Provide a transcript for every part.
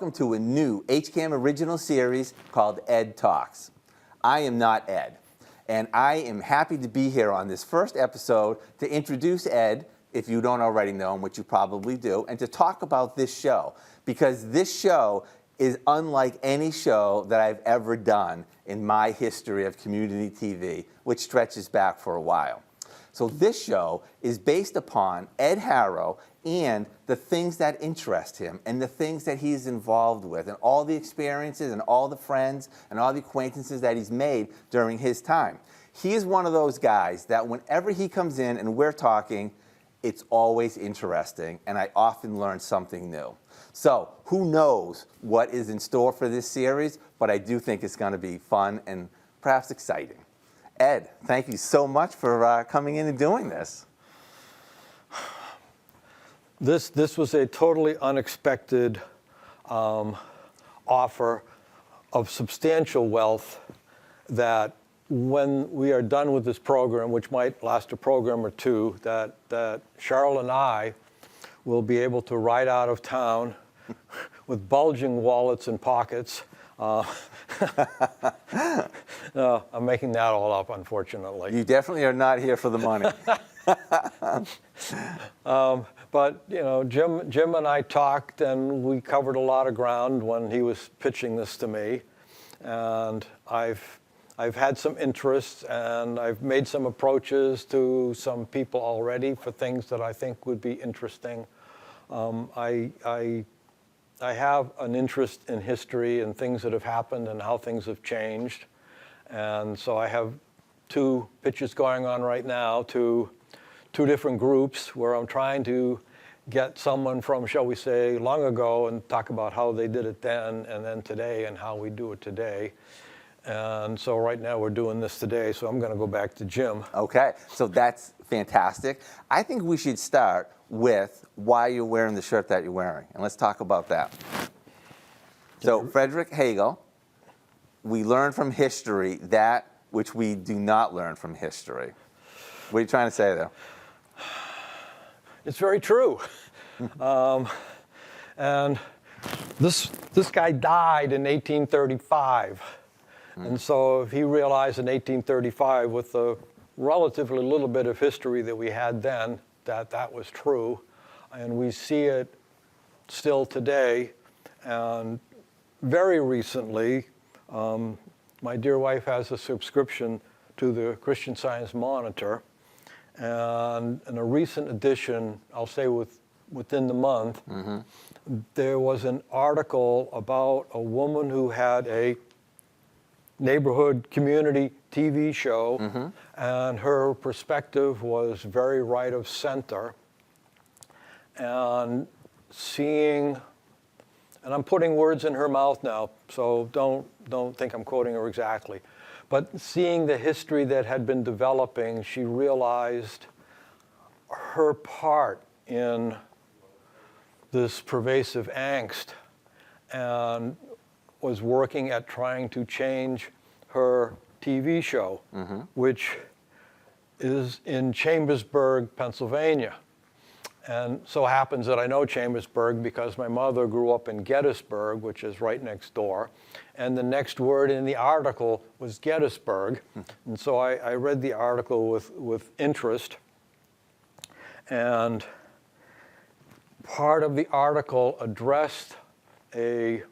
welcome to a new HCAM original series called Ed Talks. I am not Ed, and I am happy to be here on this first episode to introduce Ed, if you don't already know him, which you probably do, and to talk about this show, because this show is unlike any show that I've ever done in my history of community TV, which stretches back for a while. So this show is based upon Ed Harrow and the things that interest him and the things that he's involved with and all the experiences and all the friends and all the acquaintances that he's made during his time. He is one of those guys that whenever he comes in and we're talking, it's always interesting, and I often learn something new. So who knows what is in store for this series, but I do think it's going to be fun and perhaps exciting. Ed, thank you so much for coming in and doing this. This was a totally unexpected offer of substantial wealth that when we are done with this program, which might last a program or two, that Cheryl and I will be able to ride out of town with bulging wallets and pockets. I'm making that all up, unfortunately. You definitely are not here for the money. But you know, Jim and I talked, and we covered a lot of ground when he was pitching this to me, and I've had some interests, and I've made some approaches to some people already for things that I think would be interesting. I have an interest in history and things that have happened and how things have changed. And so I have two pitches going on right now to two different groups where I'm trying to get someone from, shall we say, long ago and talk about how they did it then and then today and how we do it today. And so right now we're doing this today, so I'm going to go back to Jim. Okay, so that's fantastic. I think we should start with why you're wearing the shirt that you're wearing, and let's talk about that. So Frederick Hagel, we learn from history that which we do not learn from history. What are you trying to say there? It's very true. And this guy died in 1835. And so if he realized in 1835 with the relatively little bit of history that we had then, that was true, and we see it still today. And very recently, my dear wife has a subscription to the Christian Science Monitor, and in a recent edition, I'll say within the month, there was an article about a woman who had a neighborhood community TV show, and her perspective was very right of center. And seeing, and I'm putting words in her mouth now, so don't think I'm quoting her exactly, but seeing the history that had been developing, she realized her part in this pervasive angst and was working at trying to change her TV show, which is in Chambersburg, Pennsylvania. And so happens that I know Chambersburg because my mother grew up in Gettysburg, which is right next door. And the next word in the article was Gettysburg. And so I read the article with interest. And part of the article addressed a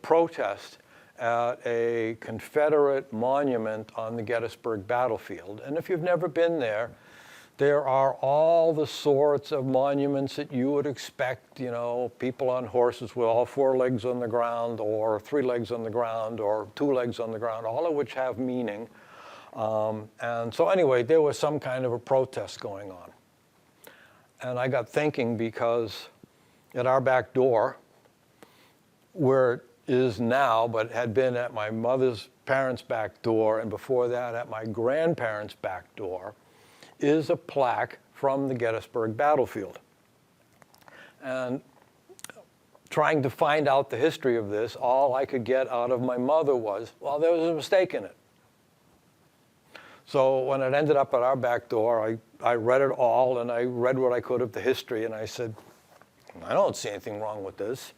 protest at a Confederate monument on the Gettysburg battlefield. And if you've never been there, there are all the sorts of monuments that you would expect, you know, people on horses with all four legs on the ground or three legs on the ground or two legs on the ground, all of which have meaning. And so anyway, there was some kind of a protest going on. And I got thinking because at our back door, where it is now, but had been at my mother's parents' back door, and before that at my grandparents' back door, is a plaque from the Gettysburg battlefield. And trying to find out the history of this, all I could get out of my mother was, well, there was a mistake in it. So when it ended up at our back door, I read it all, and I read what I could of the history, and I said, I don't see anything wrong with this.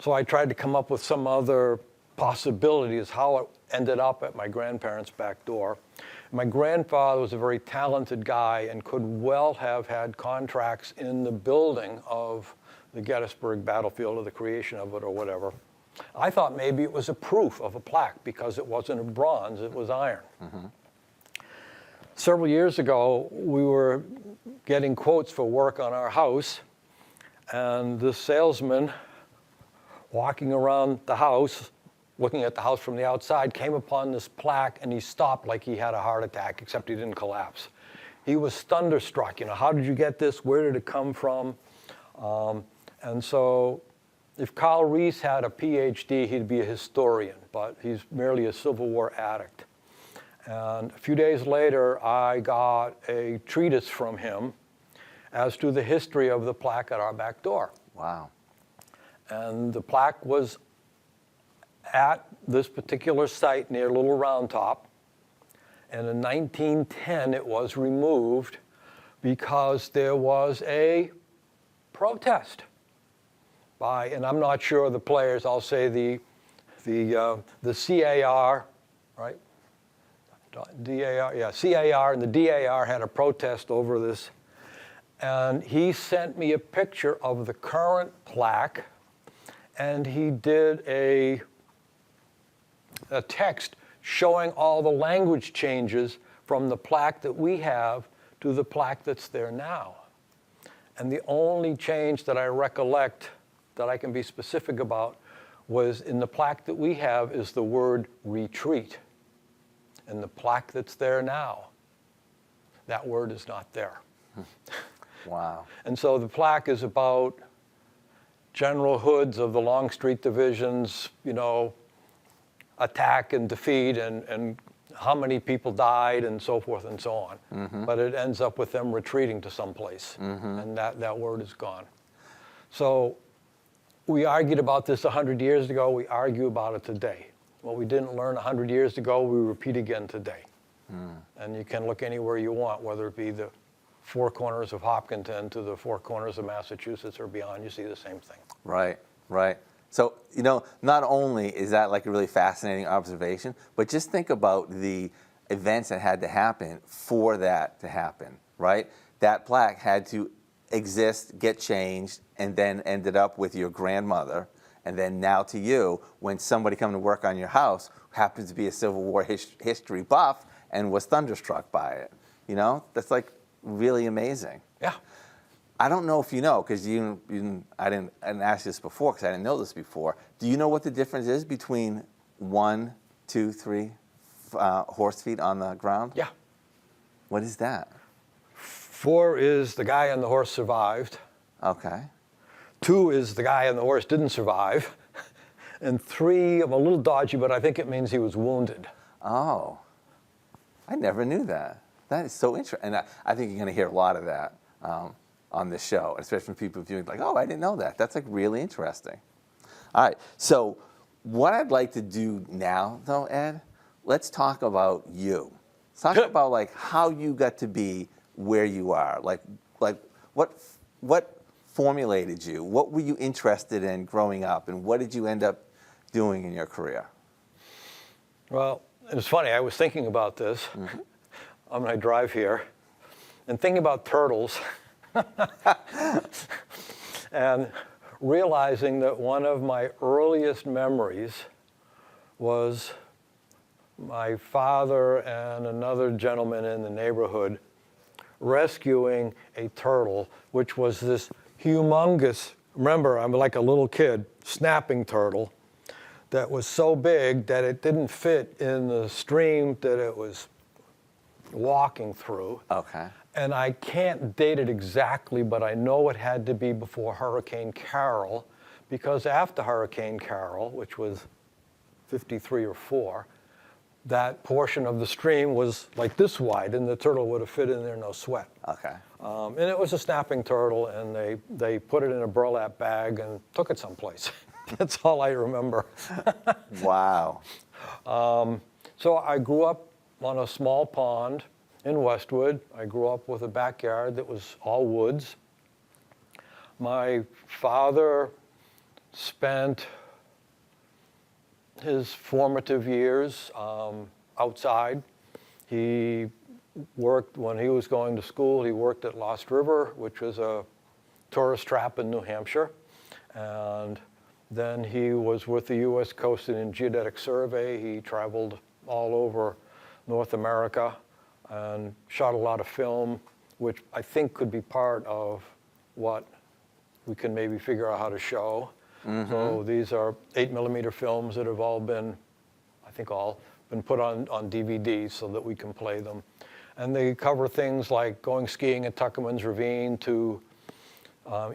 So I tried to come up with some other possibilities how it ended up at my grandparents' back door. My grandfather was a very talented guy and could well have had contracts in the building of the Gettysburg battlefield, or the creation of it, or whatever. I thought maybe it was a proof of a plaque because it wasn't a bronze, it was iron. Several years ago, we were getting quotes for work on our house, and the salesman walking around the house, looking at the house from the outside, came upon this plaque, and he stopped like he had a heart attack, except he didn't collapse. He was thunderstruck. How did you get this? Where did it come from? And so if Carl Reese had a PhD, he'd be a historian, but he's merely a Civil War addict. And a few days later, I got a treatise from him as to the history of the plaque at our back door. Wow. And the plaque was at this particular site near Little Round Top. And in 1910, it was removed because there was a protest by, and I'm not sure of the players, I'll say the CAR, right? DAR, yeah, CAR and the DAR had a protest over this. And he sent me a picture of the current plaque, and he did a text showing all the language changes from the plaque that we have to the plaque that's there now. And the only change that I recollect that I can be specific about was in the plaque that we have is the word retreat. And the plaque that's there now, that word is not there. Wow. And so the plaque is about General Hoods of the Longstreet divisions, attack and defeat, and how many people died, and so forth and so on. But it ends up with them retreating to someplace, and that word is gone. So we argued about this 100 years ago. We argue about it today. What we didn't learn 100 years ago, we repeat again today. And you can look anywhere you want, whether it be the four corners of Hopkinton to the four corners of Massachusetts or beyond, you see the same thing. Right, right. So, not only is that like a really fascinating observation, but just think about the events that had to happen for that to happen, right? That plaque had to exist, get changed, and then ended up with your grandmother, and then now to you, when somebody coming to work on your house who happens to be a Civil War history buff and was thunderstruck by it. That's like really amazing. Yeah. I don't know if you know, because I didn't ask this before, because I didn't know this before. Do you know what the difference is between 1, 2, 3 horse feet on the ground? Yeah. What is that? 4 is the guy on the horse survived. Okay. 2 is the guy on the horse didn't survive. And 3, I'm a little dodgy, but I think it means he was wounded. Oh, I never knew that. That is so interesting. And I think you're going to hear a lot of that on this show, especially from people viewing like, oh, I didn't know that. That's like really interesting. All right, so what I'd like to do now, though, Ed, let's talk about you. Let's talk about like how you got to be where you are. Like what formulated you? What were you interested in growing up, and what did you end up doing in your career? Well, it was funny. I was thinking about this on my drive here, and thinking about turtles, and realizing that one of my earliest memories was my father and another gentleman in the neighborhood rescuing a turtle, which was this humongous, remember, I'm like a little kid, snapping turtle that was so big that it didn't fit in the stream that it was walking through. Okay. And I can't date it exactly, but I know it had to be before Hurricane Carol, because after Hurricane Carol, which was 53 or 4, that portion of the stream was like this wide, and the turtle would have fit in there no sweat. Okay. And it was a snapping turtle, and they put it in a burlap bag and took it someplace. That's all I remember. Wow. So I grew up on a small pond in Westwood. I grew up with a backyard that was all woods. My father spent his formative years outside. He worked, when he was going to school, he worked at Lost River, which was a tourist trap in New Hampshire. And then he was with the U.S. Coast and Geodetic Survey. He traveled all over North America and shot a lot of film, which I think could be part of what we can maybe figure out how to show. So these are 8mm films that have all been, I think all, been put on DVDs so that we can play them. And they cover things like going skiing at Tuckerman's Ravine to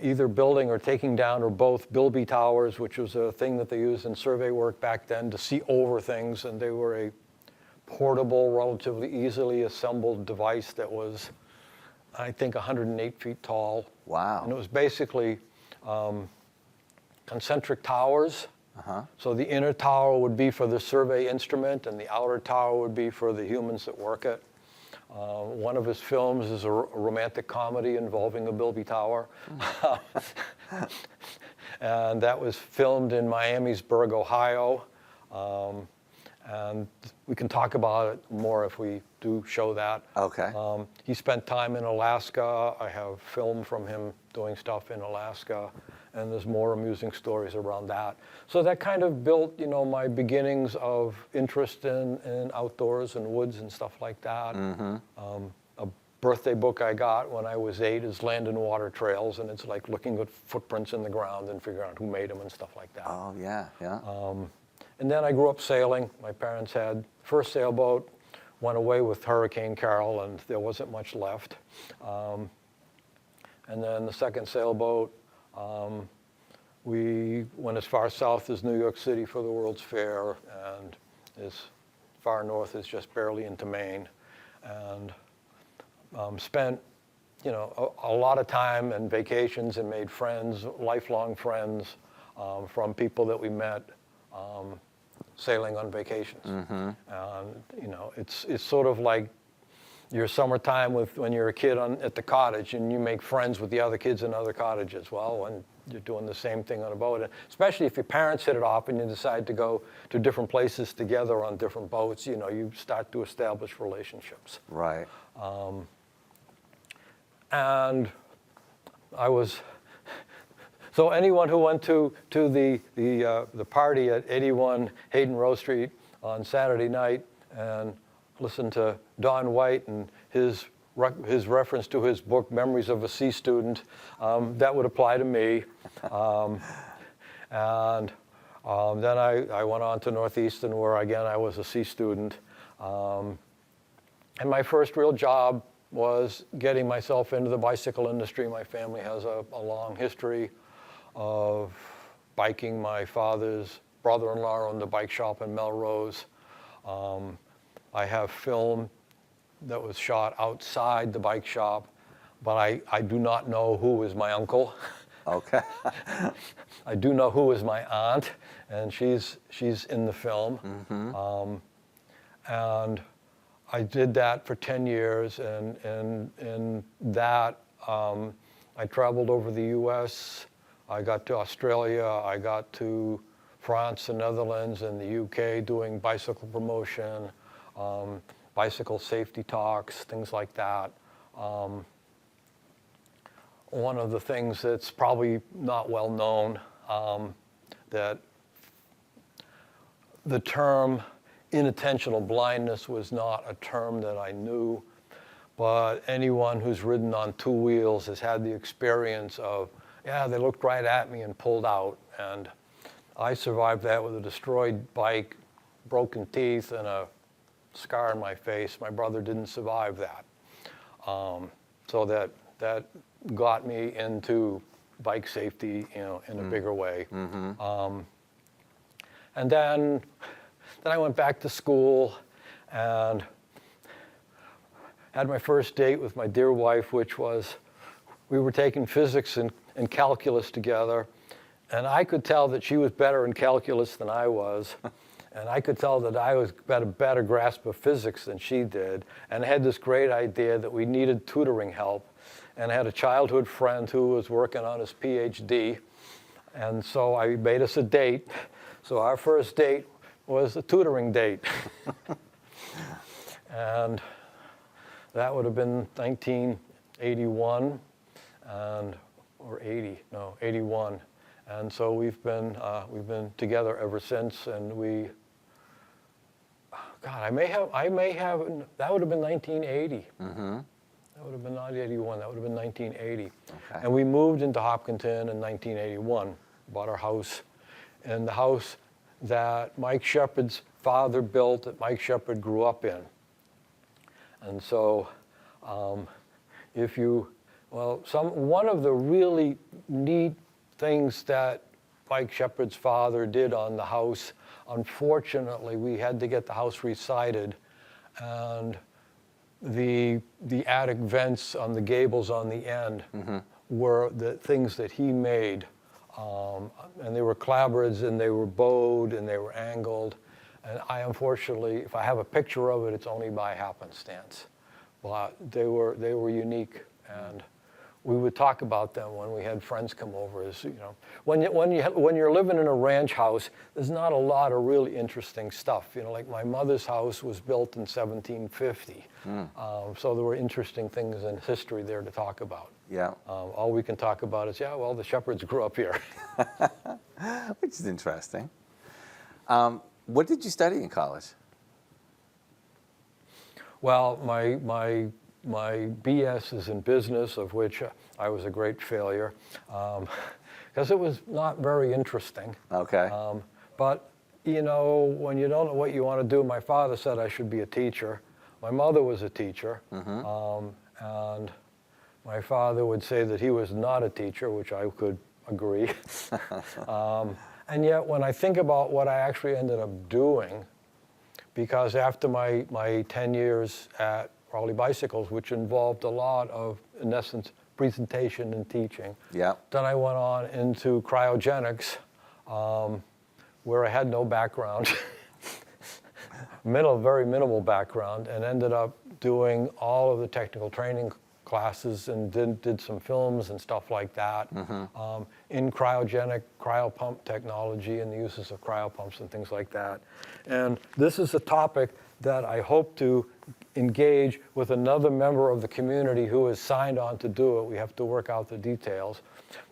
either building or taking down or both Bilby Towers, which was a thing that they used in survey work back then to see over things. And they were a portable, relatively easily assembled device that was, I think, 108 feet tall. Wow. And it was basically concentric towers. So the inner tower would be for the survey instrument, and the outer tower would be for the humans that work it. One of his films is a romantic comedy involving a Bilby Tower. And that was filmed in Miamisburg, Ohio. And we can talk about it more if we do show that. Okay. He spent time in Alaska. I have film from him doing stuff in Alaska, and there's more amusing stories around that. So that kind of built, my beginnings of interest in outdoors and woods and stuff like that. A birthday book I got when I was 8 is Land and Water Trails, and it's like looking at footprints in the ground and figuring out who made them and stuff like that. Oh, yeah, yeah. And then I grew up sailing. My parents had first sailboat, went away with Hurricane Carol, and there wasn't much left. And then the second sailboat, we went as far south as New York City for the World's Fair, and as far north as just barely into Maine. And spent, a lot of time and vacations and made friends, lifelong friends, from people that we met sailing on vacations. And, it's sort of like your summertime when you're a kid at the cottage and you make friends with the other kids in other cottages. Well, when you're doing the same thing on a boat, and especially if your parents hit it off and you decide to go to different places together on different boats, you start to establish relationships. Right. And I was, so anyone who went to the party at 81 Hayden Row Street on Saturday night and listened to Don White and his reference to his book, Memories of a Sea Student, that would apply to me. And then I went on to Northeastern, where again I was a sea student. And my first real job was getting myself into the bicycle industry. My family has a long history of biking. My father's brother-in-law owned a bike shop in Melrose. I have film that was shot outside the bike shop, but I do not know who is my uncle. Okay. I do know who is my aunt, and she's in the film. And I did that for 10 years, and in that, I traveled over the US. I got to Australia, I got to France, the Netherlands, and the UK doing bicycle promotion, bicycle safety talks, things like that. One of the things that's probably not well known, that the term inattentional blindness was not a term that I knew, but anyone who's ridden on two wheels has had the experience of, yeah, they looked right at me and pulled out. And I survived that with a destroyed bike, broken teeth, and a scar on my face. My brother didn't survive that. So that got me into bike safety, in a bigger way. And then I went back to school and had my first date with my dear wife, which was, we were taking physics and calculus together, and I could tell that she was better in calculus than I was, and I could tell that I was got a better grasp of physics than she did, and I had this great idea that we needed tutoring help, and I had a childhood friend who was working on his PhD, And so I made us a date. So our first date was a tutoring date. And that would have been 1981 or 80, no, 81. And so we've been together ever since, and God, I may have, that would have been 1980. Mm-hmm. That would have been not 81, that would have been 1980. Okay. And we moved into Hopkinton in 1981, bought our house, and the house that Mike Shepard's father built, that Mike Shepard grew up in. And so one of the really neat things that Mike Shepard's father did on the house, unfortunately, we had to get the house re-sided, and the attic vents on the gables on the end were the things that he made. And they were clapboards, and they were bowed, and they were angled. And I, unfortunately, if I have a picture of it, it's only by happenstance. But they were unique, and we would talk about them when we had friends come over. As you know, when you're living in a ranch house, there's not a lot of really interesting stuff. You know, like my mother's house was built in 1750, so there were interesting things in history there to talk about. Yeah. All we can talk about is, well, the Shepherds grew up here. Which is interesting. What did you study in college? Well, my BS is in business, of which I was a great failure, because it was not very interesting. Okay. But, you know, when you don't know what you want to do, my father said I should be a teacher. My mother was a teacher. And my father would say that he was not a teacher, which I could agree. And yet, when I think about what I actually ended up doing, because after my 10 years at Raleigh Bicycles, which involved a lot of, in essence, presentation and teaching, Yeah. then I went on into cryogenics, where I had no background, very minimal background, and ended up doing all of the technical training classes and did some films and stuff like that in cryogenic, cryopump technology and the uses of cryopumps and things like that. And this is a topic that I hope to engage with another member of the community who has signed on to do it. We have to work out the details.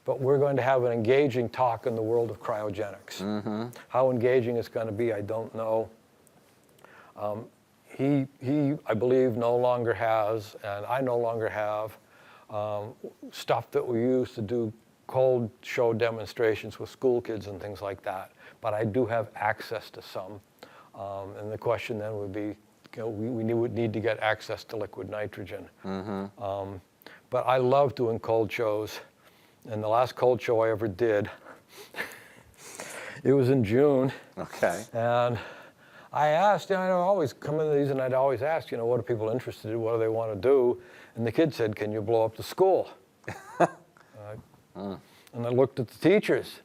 But we're going to have an engaging talk in the world of cryogenics. How engaging it's going to be, I don't know. He, I believe, no longer has, and I no longer have, stuff that we use to do cold show demonstrations with school kids and things like that. But I do have access to some. And the question then would be, you know, we would need to get access to liquid nitrogen. But I love doing cold shows. And the last cold show I ever did, it was in June. Okay. And I asked, you know, I'd always come into these and I'd always ask, you know, what are people interested in? What do they want to do? And the kid said, can you blow up the school? And I looked at the teachers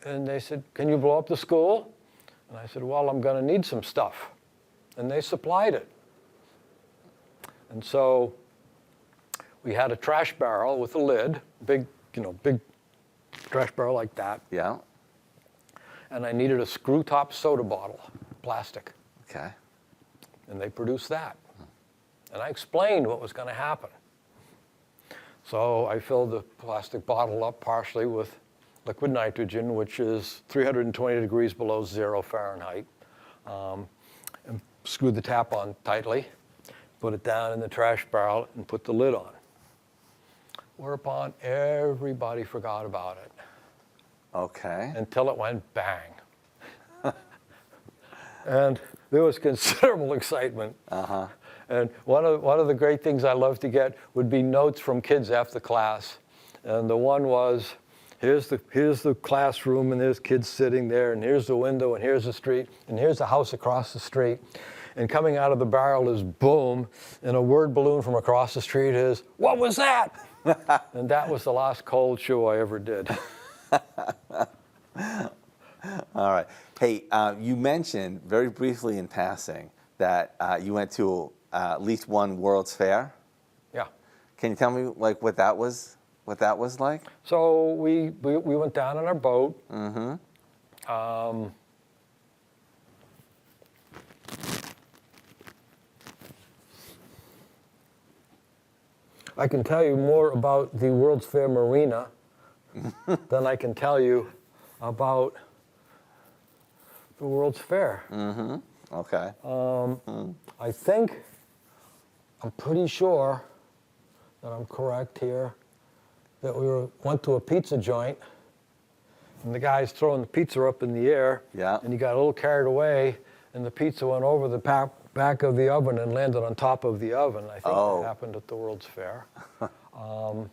and they said, can you blow up the school? And I said, well, I'm going to need some stuff. And they supplied it. And so we had a trash barrel with a lid, big trash barrel like that. Yeah. And I needed a screw top soda bottle, plastic. Okay. And they produced that. And I explained what was going to happen. So I filled the plastic bottle up partially with liquid nitrogen, which is 320 degrees below 0 Fahrenheit, and screwed the tap on tightly, put it down in the trash barrel, and put the lid on. Whereupon everybody forgot about it. Okay. Until it went bang. And there was considerable excitement. And one of the great things I love to get would be notes from kids after class. And the one was, here's the classroom, and there's kids sitting there, and here's the window, and here's the street, and here's the house across the street. And coming out of the barrel is boom, and a word balloon from across the street is, what was that? And that was the last cold show I ever did. All right. Hey, you mentioned very briefly in passing that you went to at least one World's Fair. Yeah. Can you tell me like what that was what that was like? So we went down on our boat. I can tell you more about the World's Fair Marina than I can tell you about the World's Fair. Okay. I think, I'm pretty sure that I'm correct here, that went to a pizza joint, and the guy's throwing the pizza up in the air, Yeah. and he got a little carried away, and the pizza went over the back of the oven and landed on top of the oven. I think that happened at the World's Fair. And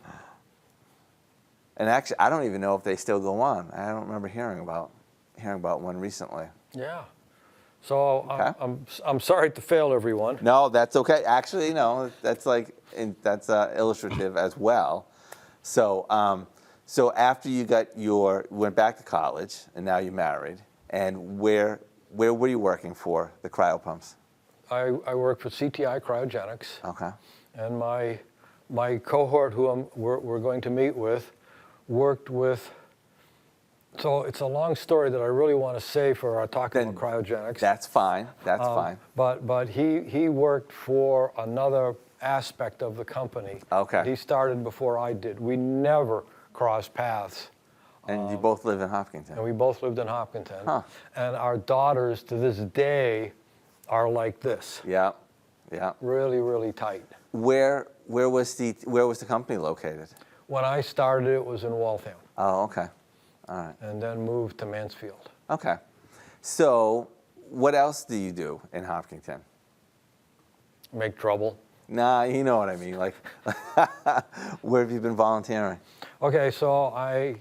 actually, I don't even know if they still go on. I don't remember hearing about one recently. Yeah. So Okay. I'm sorry to fail everyone. No, that's okay. Actually, no, that's that's illustrative as well. So, so after you went back to college, and now you're married, and where were you working for the cryopumps? I work for CTI Cryogenics. Okay. And my cohort, who we're going to meet with, worked with. So it's a long story that I really want to say for our talking about cryogenics. That's fine. That's fine. But he worked for another aspect of the company. Okay. He started before I did. We never crossed paths. And you both live in Hopkinton. And we both lived in Hopkinton. Huh. And our daughters to this day are like this. Yeah. Yeah. Really, really tight. Where was the company located? When I started, it was in Waltham. Oh, okay. All right. And then moved to Mansfield. Okay. So, what else do you do in Hopkinton? Make trouble. Nah, you know what I mean. Like, where have you been volunteering? Okay, so I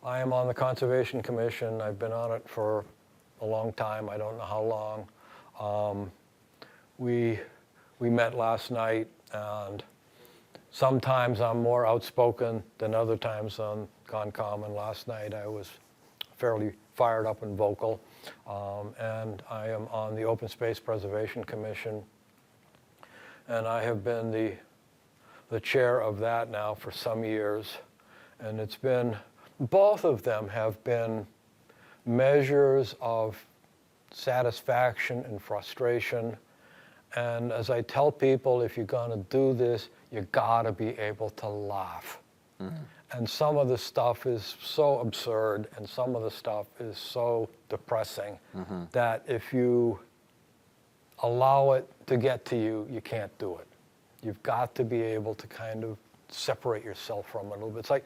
am on the Conservation Commission. I've been on it for a long time. I don't know how long. We met last night, and sometimes I'm more outspoken than other times on CONCOM, and last night I was fairly fired up and vocal. And I am on the Open Space Preservation Commission, and I have been the chair of that now for some years. And it's been, both of them have been measures of satisfaction and frustration. And as I tell people, if you're gonna do this, you gotta be able to laugh. And some of the stuff is so absurd, and some of the stuff is so depressing that if you allow it to get to you, you can't do it. You've got to be able to kind of separate yourself from it a little bit. It's like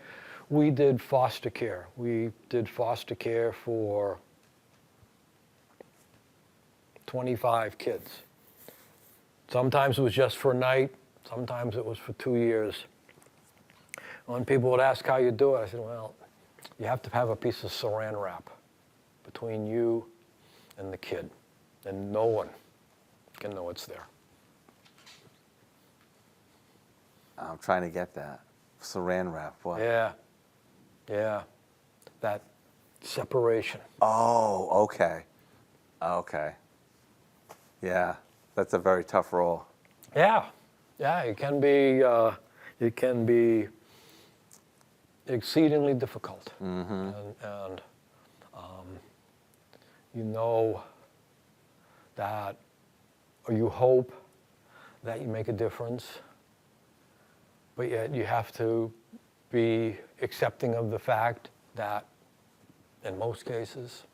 we did foster care. We did foster care for 25 kids. Sometimes it was just for a night, sometimes it was for 2 years. When people would ask how you do it, I said, well, you have to have a piece of saran wrap between you and the kid, and no one can know it's there. I'm trying to get that. Saran wrap, what? Yeah, that separation. Oh, okay. Okay. Yeah, that's a very tough role. Yeah, it can be exceedingly difficult. And you know that, or you hope that you make a difference, but yet you have to be accepting of the fact that in most cases,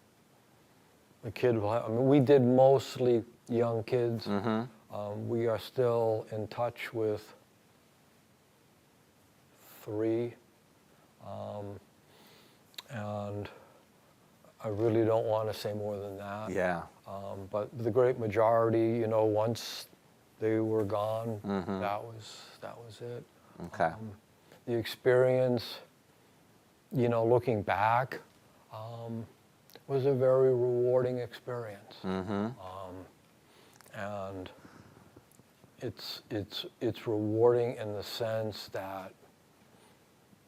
the kid will have, I mean, we did mostly young kids. We are still in touch with 3, and I really don't want to say more than that. Yeah. But the great majority, you know, once they were gone, that was it. Okay. The experience, you know, looking back, was a very rewarding experience. And it's rewarding in the sense that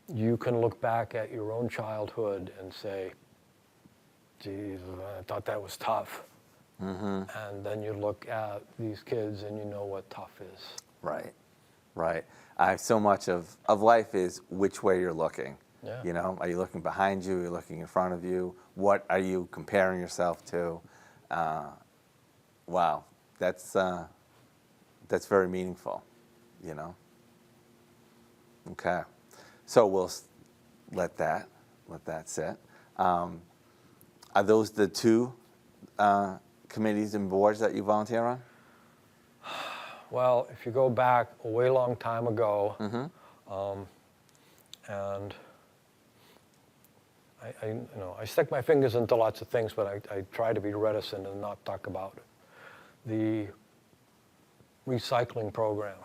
you can look back at your own childhood and say, geez, I thought that was tough. And then you look at these kids and you know what tough is. Right. Right. So much of life is which way you're looking. Yeah. You know, are you looking behind you? Are you looking in front of you? What are you comparing yourself to? Wow, that's very meaningful. You know. Okay, so we'll let that sit. Are those the two committees and boards that you volunteer on? Well, if you go back a way long time ago, and I stick my fingers into lots of things, but I try to be reticent and not talk about the recycling program.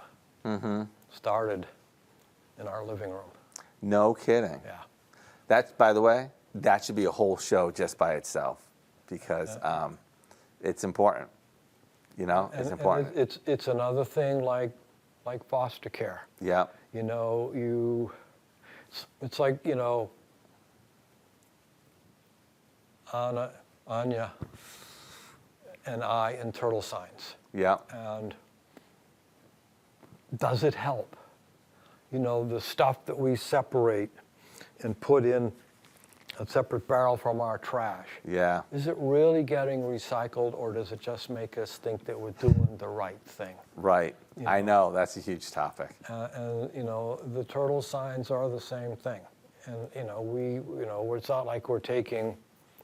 Started in our living room. No kidding. Yeah. That's, by the way, that should be a whole show just by itself because it's important. You know, it's important. It's another thing like foster care. Yeah. You know, it's like, you know, Anya and I in Turtle Signs. Yeah. And does it help? You know, the stuff that we separate and put in a separate barrel from our trash. Yeah. Is it really getting recycled, or does it just make us think that we're doing the right thing? Right. I know, that's a huge topic. And you know, the turtle signs are the same thing. And you know, it's not like we're taking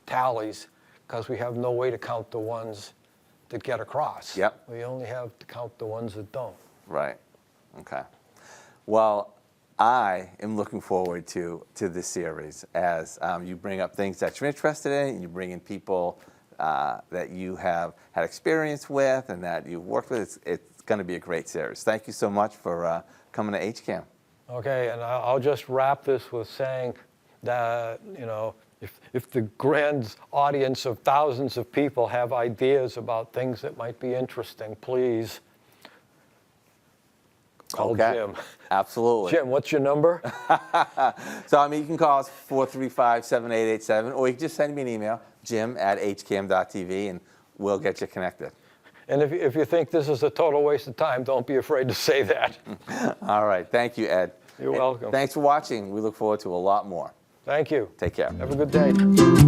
tallies because we have no way to count the ones that get across. Yep. We only have to count the ones that don't. Right. Okay. Well, I am looking forward to this series as you bring up things that you're interested in, and you bring in people that you have had experience with and that you've worked with. It's going to be a great series. Thank you so much for coming to HCAM. Okay, and I'll just wrap this with saying that, you know, if the grand audience of thousands of people have ideas about things that might be interesting, please call Jim. Absolutely. Jim, what's your number? So, I mean, you can call us 435-7887, or you can just send me an email, jim@hcam.tv, and we'll get you connected. And if you think this is a total waste of time, don't be afraid to say that. All right. Thank you, Ed. You're welcome. Thanks for watching. We look forward to a lot more. Thank you. Take care. Have a good day.